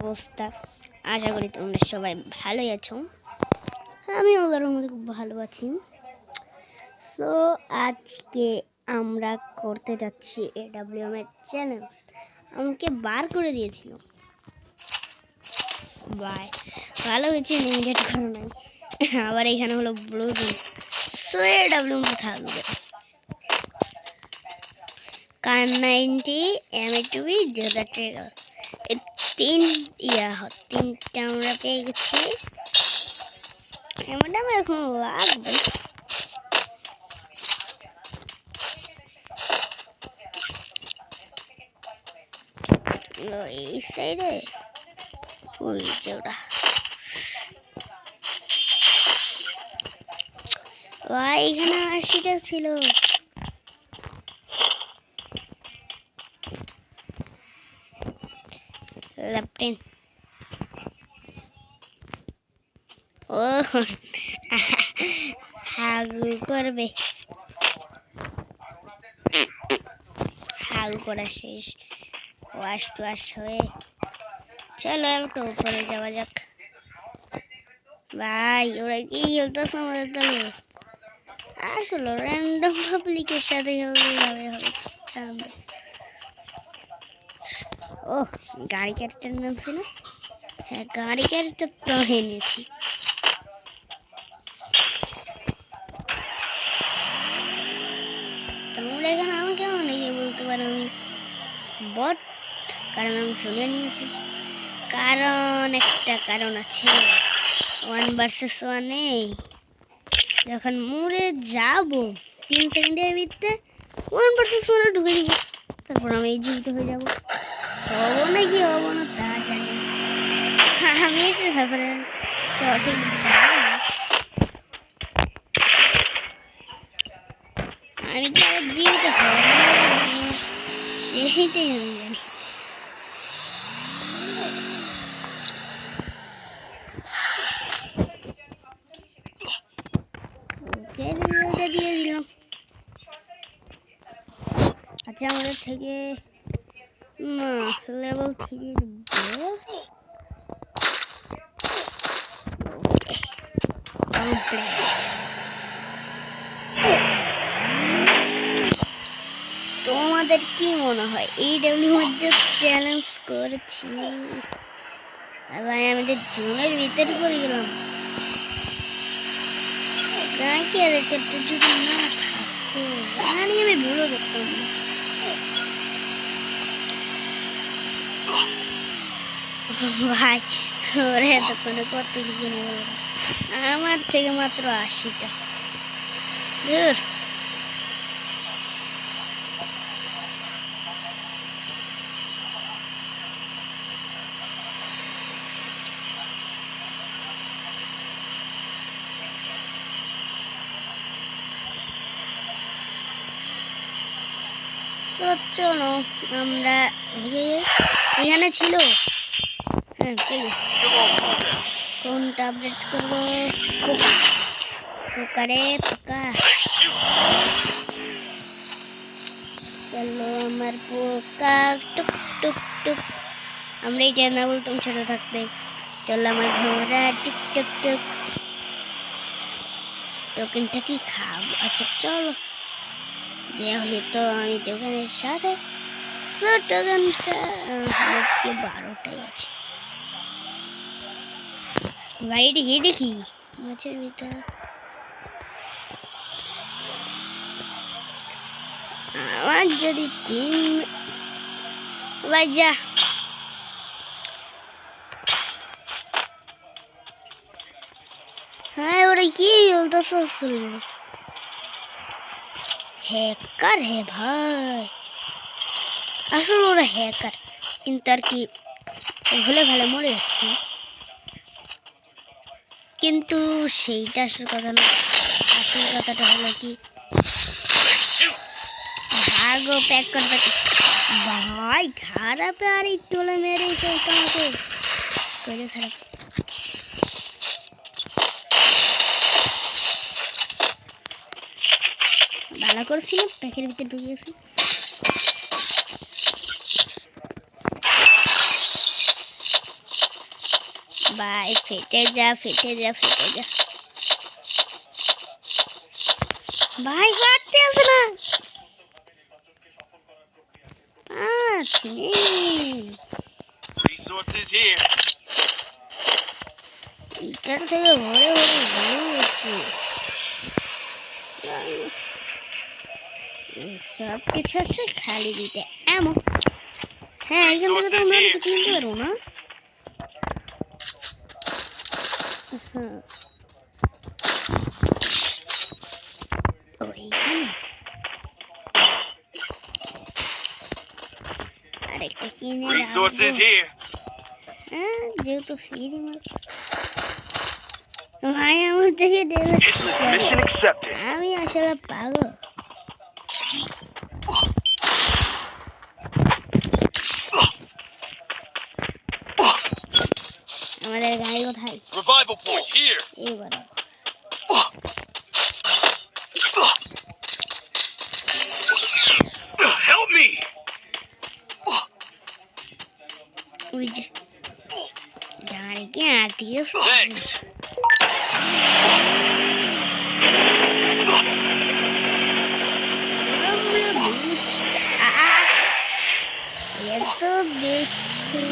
অবস্থা? আশা করি তোমরা সবাই ভালোই আছো। আমি আল্লাহর রহমতে খুব ভালো আছি। সো আজকে আমরা করতে যাচ্ছি AWM এর চ্যালেঞ্জ। আমাকে বার করে দিয়েছিল, বাই ভালো হয়েছে, লিমিটেড করো নাই। আবার এখানে হলো ব্লুজুন। সো AWM থাকবে কার 90 M2B ডেজার্ট ট্রেগার, তিনটা আমরা পেয়ে গেছি। এমনটা আমার এখন লাগবে। এই সাইডে ওই যে ওরা এখানে 80টা ছিল। লেফটেন ও হাগু করবে, হাগু করা শেষ, ওয়াশ টুয়াশ হয়ে চলো একটু উপরে যাওয়া যাক। ভাই ওরা কি খেলতেছে আমাদের দলে? আসলে র্যান্ডম পাবলিকের সাথে খেলতে হবে। ও গাড়ি ক্যারেক্টার নামছে না? হ্যাঁ গাড়ি ক্যারেক্টার তো এনেছি। তোমরা এখানে আমাকে অনেকে বলতে পারো আমি বট, কারণ আমি শুনে নিয়েছি। কারণ একটা কারণ আছে, 1 vs 1 যখন মরে যাব 3 সেকেন্ডের ভিতরে 1 vs 1 ঢুকে দিব, তারপর আমি জীবিত হয়ে যাব। হবো নাকি হবো না তা জানি, আমি এটার ব্যাপারে সঠিক জানি না। আমি তো জীবিত হব সেইটাই আমি জানি। ওকে ওটা দিয়ে দিলাম। আচ্ছা আমাদের থেকে না লেভেল 3 তোমাদের কি মনে হয় AWM মধ্যে চ্যালেঞ্জ করেছি? ভাই আমাদের জোনের ভিতরে পড়ে গেলাম। ক্যারেক্টারটা যদি না থাকতো আমি ভুলে যেতাম। ভাই ওরা এতক্ষণে কত কিছু নেই, আমার থেকে মাত্র 80টা। চলো আমরা এখানে ছিল। হ্যাঁ কোনটা আপডেট করবো? পোকারে পোকা, চলো আমার পোকা টুক টুক টুক। আমরা এটা না বলতাম ছোট থাকতে, চলো আমার ঘোড়া টুক টুক টুক। টোকেনটা কি খাবো? আচ্ছা চলো যেহেতু আমি টোকেনের সাথে টোকেনটা 12টাই আছে। ভাই দেখি দেখি মাছের ভিতর আমার যদি টিম ভাই যা হ্যাঁ ওরা কি বলতেছে? হ্যাকার হে ভাই, আসলে ওরা হ্যাকার, কিন্তু আর কি ভুলে ভালে মরে যাচ্ছে। কিন্তু সেইটা আসল কথা না, আসল কথাটা হলো কি ভাগো প্যাক করবে। ভাই খারাপ আর একটু হলে মেরে ফেলতো আমাকে, করে খারাপ। ভালো করছি না প্যাকের ভিতরে ঢুকিয়েছি। ভাই ফেটে যা ফেটে যা ফেটে যা ভাই কাটতে আসে না Resources here. এটার থেকে ভরে ভরে সব কিছু আছে খালি দিতে এমন হ্যাঁ এখান থেকে তো আমরা কিছু নিতে পারবো না হ্যাঁ ওইখানে আরেকটা কিনে Resources here. হ্যাঁ যেহেতু ফ্রি মাল ভাই আমার থেকে Hitless mission accepted. আমি আসলে পাগল আমাদের গাড়ি কোথায় Revival point here. এইবার Help me. ওই যে গাড়ি কি আটিয়ে Thanks. এত বেশি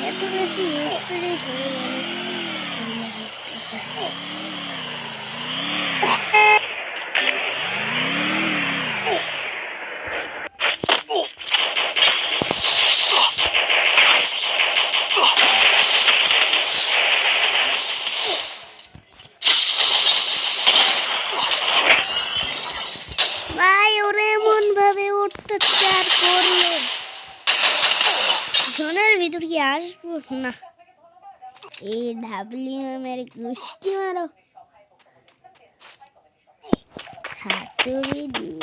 এত বেশি স্পিরিট হয়ে গেল ভাই ওরা এমন ভাবে অত্যাচার করলো জোনের ভিতর কি আসবো না এই ডাব্লিউএম এর গুষ্টি মারো হাতুড়ি দিয়ে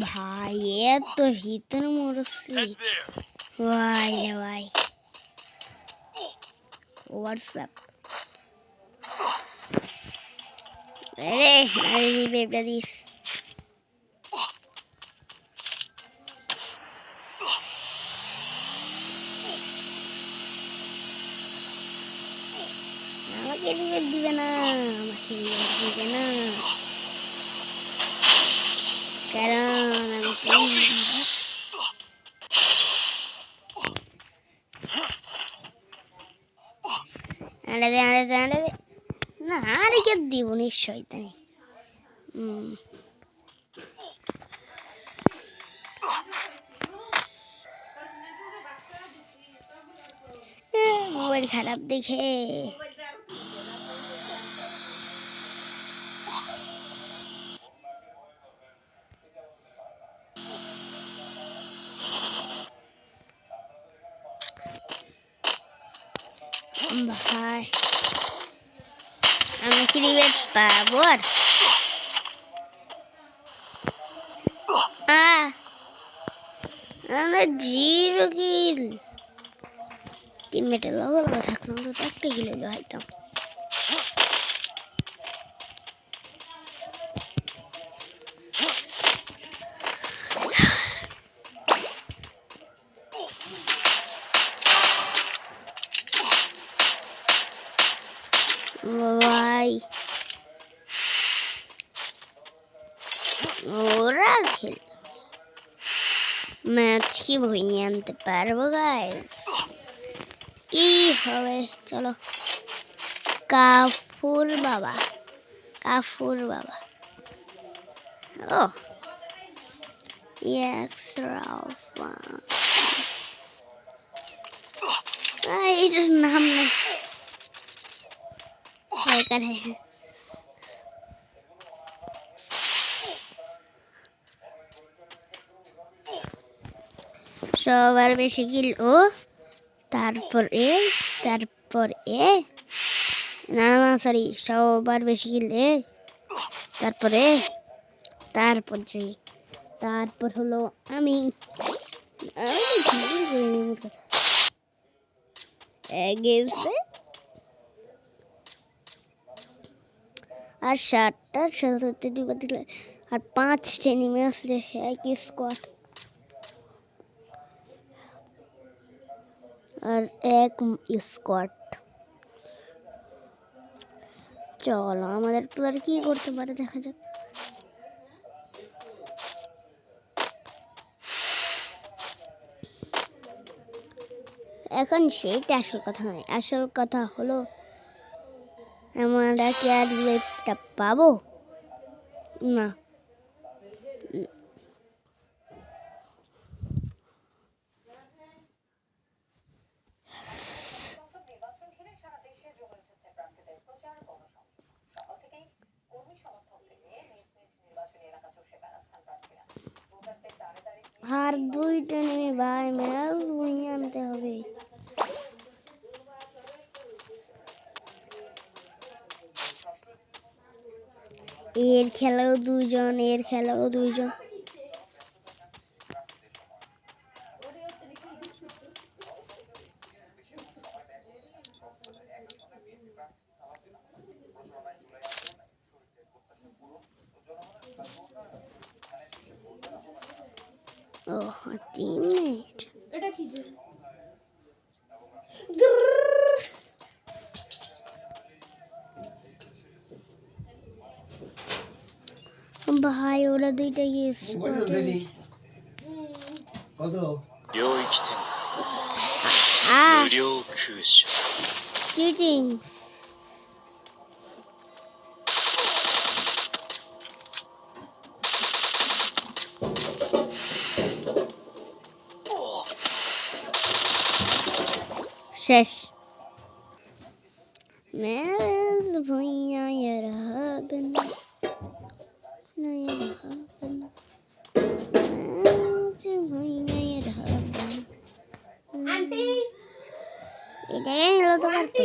ভাই এত ভিতরে মরছি Head there. ভাই রে ভাই হোয়াটসঅ্যাপ আরে আরে রিবেটা দিস আমাকে রিবেট দিবে না আমাকে রিবেট দিবে না কারণ আমি আরে দে আরে দে আরে দে না আরে কে দিব নিশ্চয়ই তাই মোবাইল খারাপ দেখে ভাই আমি কি রিবেট পাবো আর আমরা জিরো কিল টিমমেটের লগে লগে থাকলাম তো একটা কিল হইলো হয়তাম ভাই ওরা খেল ম্যাচ কি বইয়ে আনতে পারবো গাইস কি হবে চলো কাফুর বাবা ও এইটার নাম নেই এখানে সবার বেশি কিল ও তারপর এ না না সরি সবার বেশি কিল এ তারপর হলো আমি গেছে আর 7টার সাথে দুবার দিলে আর 5 নেমে আসলে একই স্কোয়াড আর এক স্কোয়াড। চলো আমাদের প্লেয়ার কি করতে পারে দেখা যাক। এখন সেইটা আসল কথা নয়, আসল কথা হলো আমরা কি আর লেপটা পাবো না। আর দুইটা নেমে ভাই ম্যাচ বই আনতে হবে। এর খেলাও দুইজন, এর খেলাও দুইজন। ও টিমমেট, এটা কি যে ভাই ওরা দুইটা গিয়েছে কত 領域展আ無料空襲 চিটিং। শেষ ম্যাচ ভুইয়া এর হবে না, এর হবে না, ম্যাচ ভুইয়া এর হবে না। আন্টি এটাই হলো তো পারতো।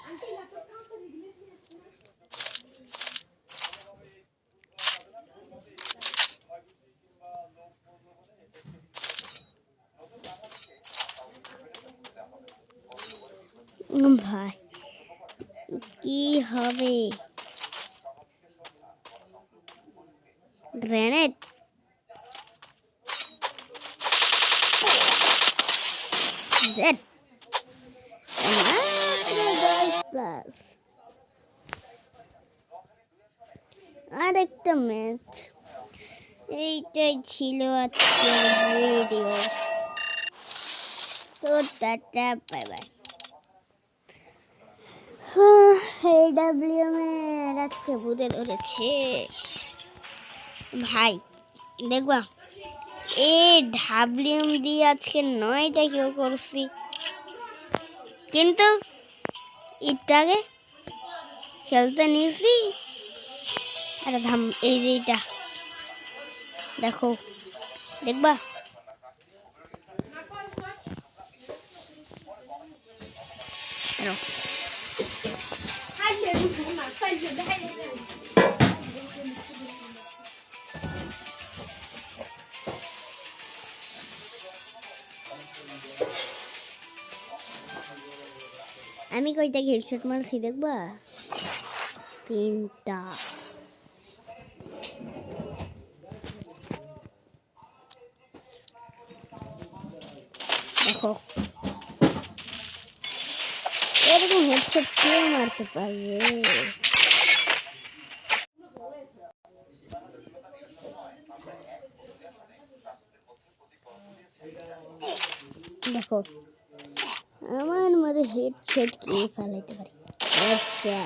আন্টি ল্যাপটপ कहां से निकले थे ভাই কি হবে? গ্রেনেড দেন প্লাস আরেকটা ম্যাচ। এইটাই ছিল আজকের ভিডিও। তো টাটা বাই বাই। এই ডাব্লিউএম এর আজকে ভূতে ধরেছে ভাই। দেখবা এই ডাব্লিউএম দিয়ে আজকে 9টা কিল করছি, কিন্তু এটাকে খেলতে নিয়েছি। আরে ধাম, এই যে এটা দেখো, দেখবা আরো। हाय ये ना सही है আমি কয়টা হেডশট মারছি দেখবা? 3টা। দেখো এরকম হেডশট কে মারতে পারবে? দেখো আমার মধ্যে হেডশট কে ফেলাইতে পারে। আচ্ছা